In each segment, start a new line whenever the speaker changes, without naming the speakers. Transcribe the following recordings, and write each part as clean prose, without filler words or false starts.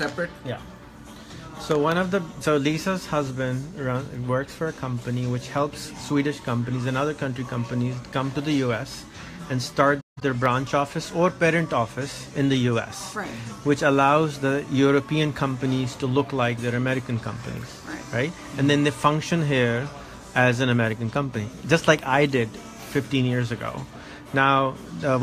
separate?
Yeah. So Lisa's husband works for a company which helps Swedish companies and other country companies come to the US and start their branch office or parent office in the US,
Right.
which allows the European companies to look like their American companies, right? And then they function here as an American company, just like I did 15 years ago. Now,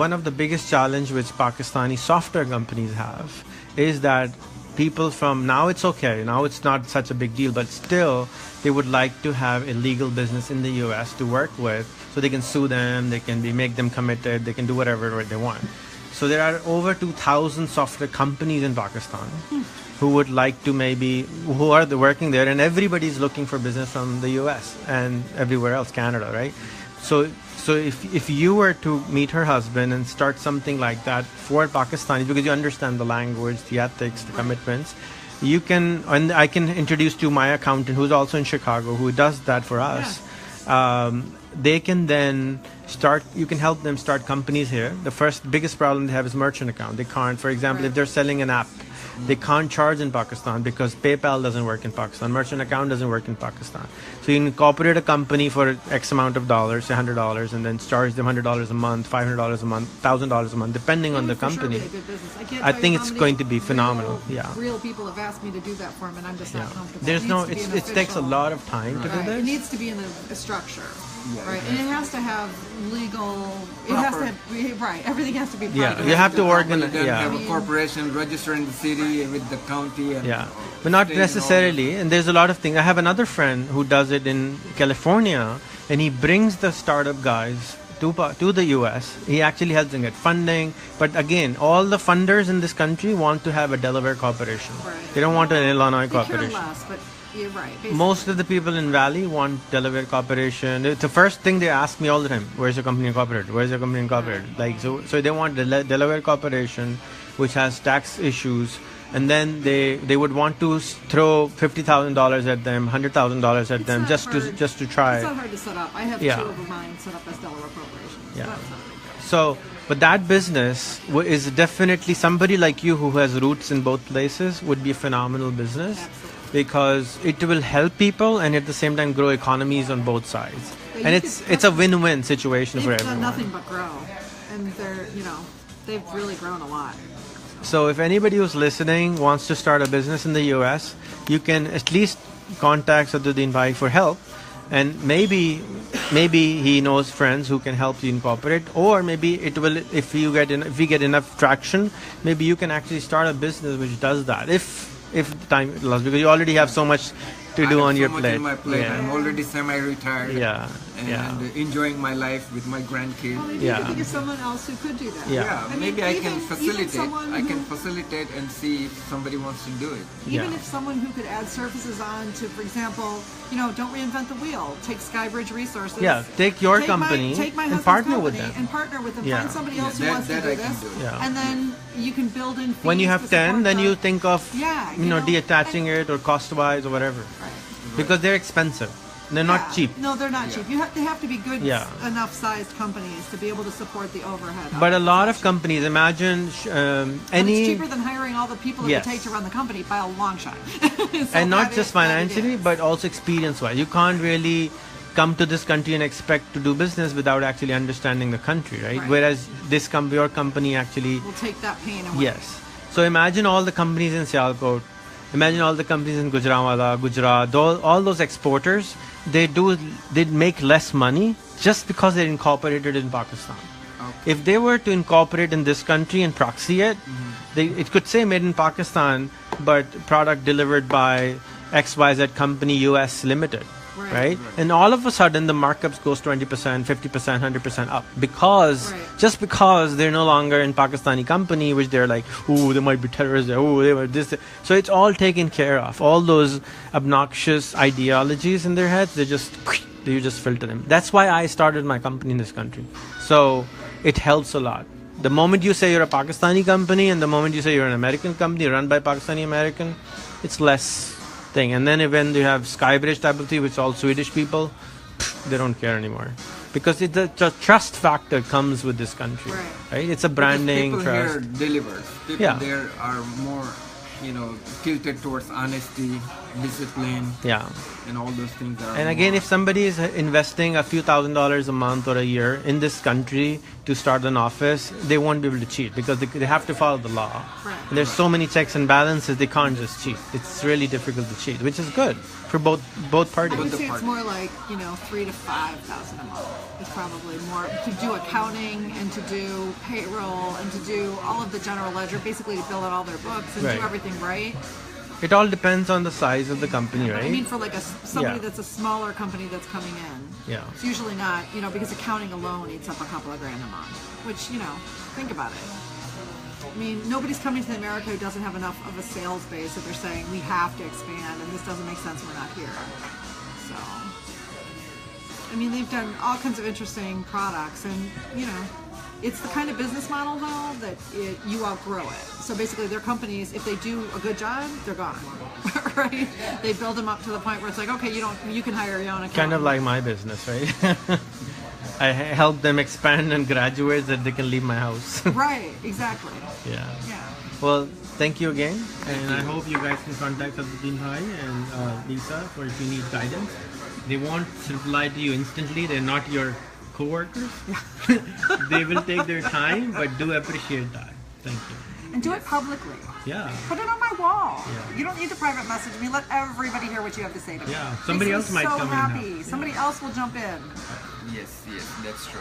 one of the biggest challenge which Pakistani software companies have is that people from, now it's okay, now it's not such a big deal, but still they would like to have a legal business in the US to work with, so they can sue them, they can make them committed, they can do whatever they want. So there are over 2,000 software companies in Pakistan who would like to who are working there, and everybody's looking for business from the US and everywhere else, Canada, right? So if you were to meet her husband and start something like that for Pakistanis, because you understand the language, the ethics, the commitments, you can, and I can introduce to my accountant who's also in Chicago, who does that for us. They can then you can help them start companies here. The biggest problem they have is merchant account. They can't, for example, if they're selling an app, they can't charge in Pakistan because PayPal doesn't work in Pakistan. Merchant account doesn't work in Pakistan. So you can incorporate a company for X amount of dollars, say $100, and then charge them $100 a month, $500 a month, $1,000 a month, depending on the company. I think it's going to be phenomenal.
Real people have asked me to do that for them, and I'm just not comfortable.
It takes a lot of time to do this.
It needs to be in a structure. Right, and it has to have legal. It
Proper.
has to have, everything has to be proper.
Yeah, you have to organize.
Have a corporation register in the city with the county. And
but not necessarily. And there's a lot of things. I have another friend who does it in California, and he brings the startup guys to the US. He actually helps them get funding. But again, all the funders in this country want to have a Delaware corporation.
Right.
They don't want an Illinois
They
corporation.
care less, but you're right. Basically.
Most of the people in Valley want Delaware corporation. It's the first thing they ask me all the time: where's your company incorporated? Where's your company incorporated? Like so they want Delaware corporation, which has tax issues, and then they would want to throw $50,000 at them, $100,000 at them, just to try.
It's not hard to set up. I have 2 of mine set up as Delaware corporations.
Yeah.
So that's not a big deal.
So, but that business is definitely, somebody like you who has roots in both places would be a phenomenal business.
Absolutely.
Because it will help people and at the same time grow economies on both sides.
Yeah,
And it's a win-win situation for
They've done
everyone.
nothing but grow, and they've really grown a lot.
So if anybody who's listening wants to start a business in the US, you can at least contact Sadruddin Bhai for help. And maybe he knows friends who can help you incorporate, or maybe it will, if we get enough traction, maybe you can actually start a business which does that. If time allows, because you already have so much to do on your plate.
On my plate. I'm already semi-retired. And enjoying my life with my grandkids.
Well, maybe you could think of someone else who could do that.
Maybe I can
even
facilitate.
someone
I can facilitate and see if somebody wants to do it.
Even if someone who could add services on to, for example, don't reinvent the wheel. Take Skybridge Resources.
Take your company and partner with them.
And partner with them. Find somebody else who wants to do this. And then you can build in fees.
When you have 10, then you think of detaching it or cost-wise or whatever.
Right.
Because they're expensive. They're not cheap.
No, they're not cheap. They have to be good enough sized companies to be able to support the overhead.
But a lot of companies, imagine
it's cheaper than hiring all the people it would take to run the company by a long shot.
And not just financially, but also experience-wise. You can't really come to this country and expect to do business without actually understanding the country, right? Whereas your company actually
will take that pain away.
Yes. So imagine all the companies in Sialkot. Imagine all the companies in Gujranwala, Gujarat, all those exporters, they make less money just because they're incorporated in Pakistan. Okay. If they were to incorporate in this country and proxy it, it could say made in Pakistan, but product delivered by XYZ company US Limited. Right? And all of a sudden the markups goes 20%, 50%, 100% up just because they're no longer in Pakistani company, which they're like, oh, they might be terrorists, oh, they were this. So it's all taken care of. All those obnoxious ideologies in their heads, you just filter them. That's why I started my company in this country. So it helps a lot. The moment you say you're a Pakistani company and the moment you say you're an American company run by Pakistani American, it's less thing. And then when you have Skybridge type of thing, which is all Swedish people, they don't care anymore. Because the trust factor comes with this country. Right? It's a branding
people
trust.
Here delivers. People there are more tilted towards honesty, discipline,
Yeah.
and all those things that are
And again,
more-
if somebody is investing a few $1,000s a month or a year in this country to start an office, they won't be able to cheat because they have to follow the law.
Right.
And there's so many checks and balances, they can't just cheat. It's really difficult to cheat, which is good for both
I
parties.
would say it's more like, $3,000 to $5,000 a month. It's probably more to do accounting and to do payroll and to do all of the general ledger, basically to fill out all their books and
Right.
do everything right.
It all depends on the size of the company,
I mean,
right?
for like somebody
Yeah.
that's a smaller company that's coming in,
Yeah.
it's usually not, because accounting alone eats up a couple of grand a month. Which, think about it. I mean, nobody's coming to America who doesn't have enough of a sales base that they're saying we have to expand and this doesn't make sense, we're not here. So, I mean, they've done all kinds of interesting products, and it's the kind of business model though that you outgrow it. So basically, their companies, if they do a good job, they're gone, right? They build them up to the point where it's like, okay, you can hire your own accountant.
Kind of like my business, right? I help them expand and graduate so that they can leave my house.
Right, exactly.
Yeah.
Yeah.
Well, thank you again, and I hope you guys can contact Sadruddin Bhai and Lisa for if you need guidance. They won't reply to you instantly. They're not your co-workers. They will take their time, but do appreciate that. Thank you.
And do it publicly.
Yeah.
Put it on my wall.
Yeah.
You don't need to private message me. Let everybody hear what you have to say to me.
Yeah. Somebody
Makes
else
me
might
so
come in now.
happy. Somebody else will jump in.
Yes, that's true.